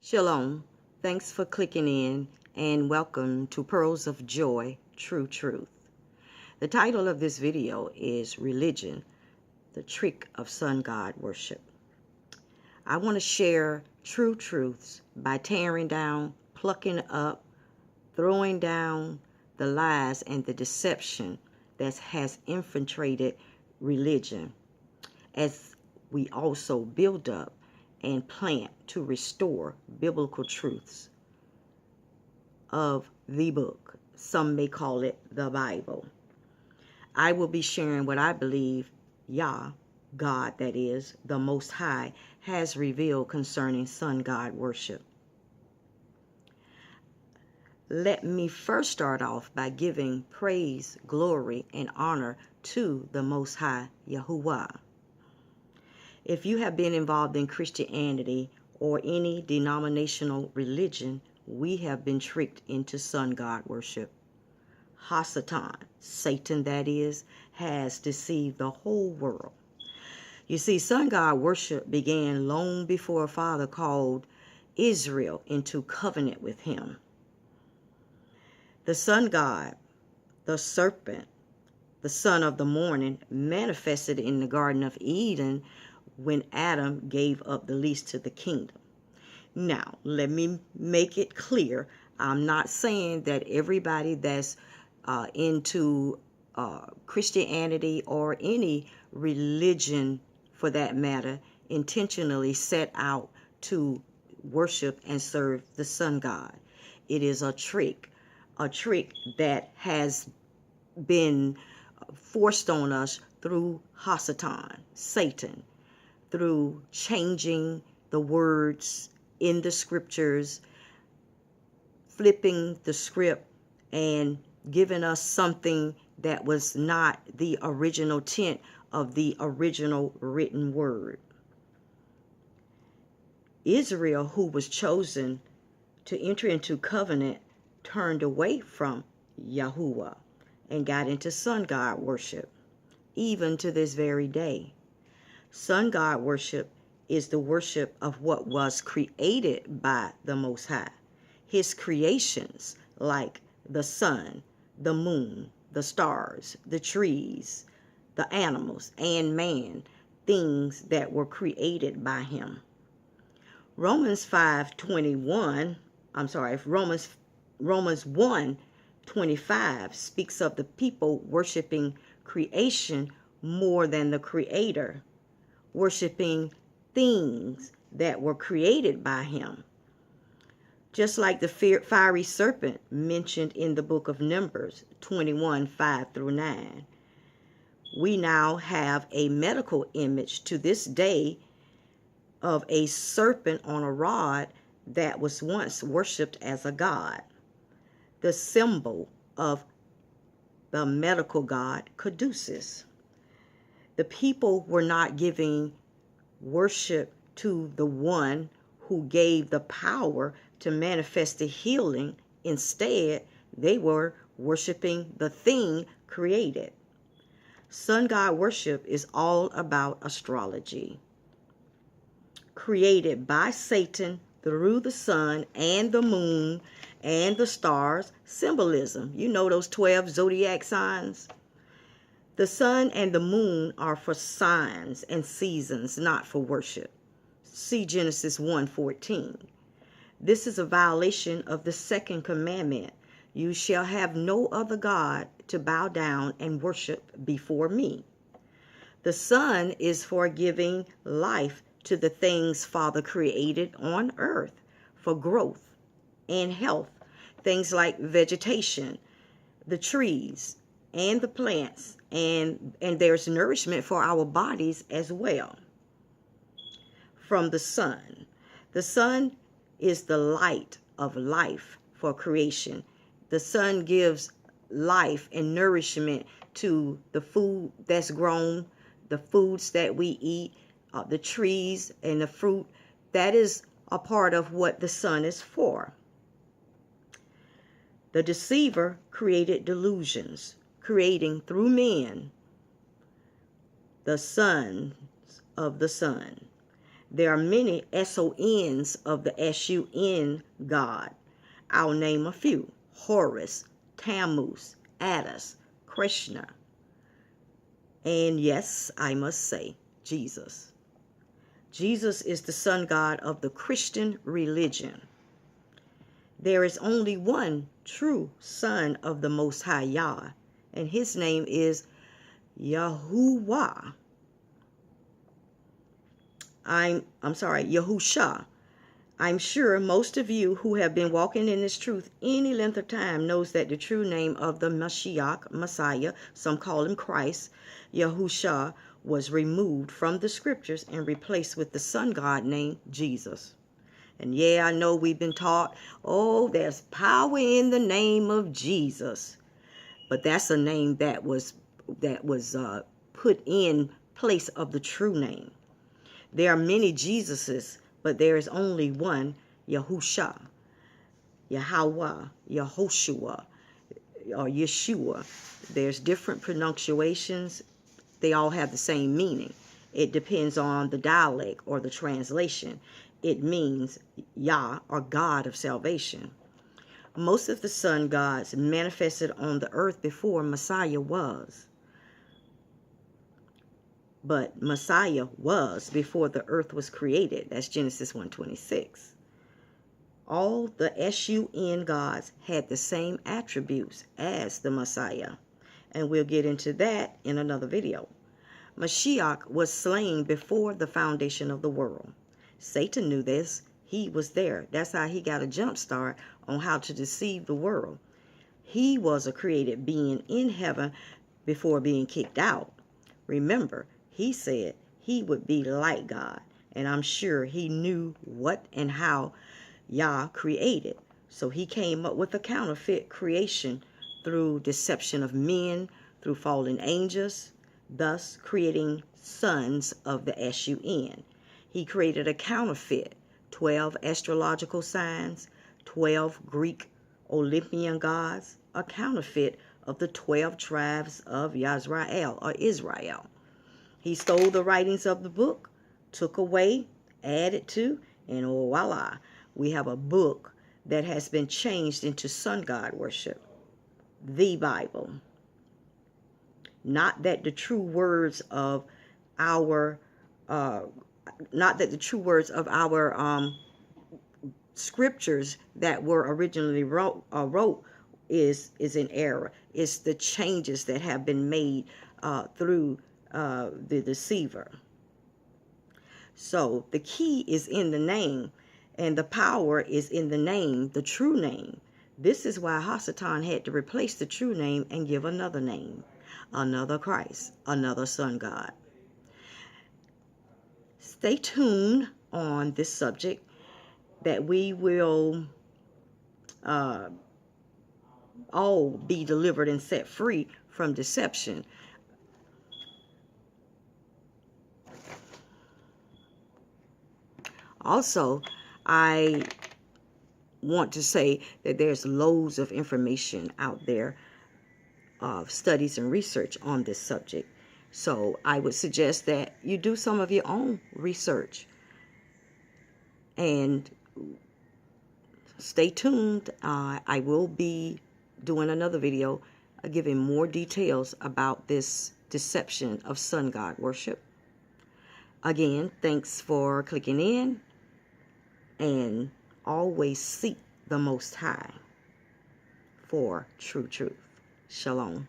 Shalom. Thanks for clicking in and welcome to Pearls of Joy, Tru-Truth. The title of this video is Religion, the Trick of Sun God Worship. I want to share true truths by tearing down, plucking up, throwing down the lies and the deception that has infiltrated religion, as we also build up and plant to restore biblical truths of the book. Some may call it the Bible. I will be sharing what I believe Yah, God that is, the Most High, has revealed concerning sun God worship. Let me first start off by giving praise, glory, and honor to the Most High, Yahuwah. If you have been involved in Christianity or any denominational religion, we have been tricked into sun god worship. Hasatan, Satan that is, has deceived the whole world. You see, sun god worship began long before a father called Israel into covenant with him. The sun god, the serpent, the son of the morning, manifested in the Garden of Eden when Adam gave up the lease to the kingdom. Now, let me make it clear. I'm not saying that everybody that's into Christianity or any religion for that matter intentionally set out to worship and serve the sun god. It is a trick that has been forced on us through Hasatan, Satan, through changing the words in the scriptures, flipping the script, and giving us something that was not the original intent of the original written word. Israel, who was chosen to enter into covenant, turned away from Yahuwah and got into sun god worship, even to this very day. Sun god worship is the worship of what was created by the Most High. His creations like the sun, the moon, the stars, the trees, the animals, and man, things that were created by him. Romans 1:25 speaks of the people worshiping creation more than the creator, worshiping things that were created by him. Just like the fiery serpent mentioned in the book of Numbers 21:5-9. We now have a medical image to this day of a serpent on a rod that was once worshipped as a god, the symbol of the medical god Caduceus. The people were not giving worship to the one who gave the power to manifest the healing. Instead, they were worshiping the thing created. Sun god worship is all about astrology, created by Satan through the sun and the moon and the stars. Symbolism, you know those 12 zodiac signs. The sun and the moon are for signs and seasons, not for worship. See Genesis 1:14. This is a violation of the second commandment. You shall have no other God to bow down and worship before me. The sun is for giving life to the things Father created on earth for growth and health. Things like vegetation, the trees, and the plants, and there's nourishment for our bodies as well from the sun. The sun is the light of life for creation. The sun gives life and nourishment to the food that's grown, the foods that we eat, the trees and the fruit. That is a part of what the sun is for. The deceiver created delusions, creating through men the sons of the sun. There are many SONs of the SUN God. I'll name a few: Horus, Tammuz, Attis, Krishna, and yes, I must say, Jesus. Jesus is the sun god of the Christian religion. There is only one true son of the Most High Yah, and his name is Yahuwah. Yahusha. I'm sure most of you who have been walking in this truth any length of time knows that the true name of the Mashiach, Messiah, some call him Christ, Yahusha, was removed from the scriptures and replaced with the sun god named Jesus. And yeah, I know we've been taught, oh, there's power in the name of Jesus. But that's a name that was put in place of the true name. There are many Jesuses, but there is only one Yahusha, Yahweh, Yehoshua, or Yeshua. There's different pronunciations. They all have the same meaning. It depends on the dialect or the translation. It means Yah, or God of salvation. Most of the sun gods manifested on the earth before Messiah was. But Messiah was before the earth was created. That's Genesis 1:26. All the SUN gods had the same attributes as the Messiah. And we'll get into that in another video. Mashiach was slain before the foundation of the world. Satan knew this. He was there. That's how he got a jump start on how to deceive the world. He was a created being in heaven before being kicked out. Remember, he said he would be like God, and I'm sure he knew what and how Yah created. So he came up with a counterfeit creation through deception of men, through fallen angels, thus creating sons of the SUN. He created a counterfeit, 12 astrological signs, 12 Greek Olympian gods, a counterfeit of the 12 tribes of Yisrael, or Israel. He stole the writings of the book, took away, added to, and voila, we have a book that has been changed into sun god worship, the Bible. Not that the true words of our, scriptures that were originally wrote is in error. It's the changes that have been made through the deceiver. So the key is in the name, and the power is in the name, the true name. This is why Hasatan had to replace the true name and give another name, another Christ, another sun god. Stay tuned on this subject, that we will all be delivered and set free from deception. Also, I want to say that there's loads of information out there of studies and research on this subject. So I would suggest that you do some of your own research. And stay tuned. I will be doing another video giving more details about this deception of sun god worship. Again, thanks for clicking in, and always seek the Most High for true truth. Shalom.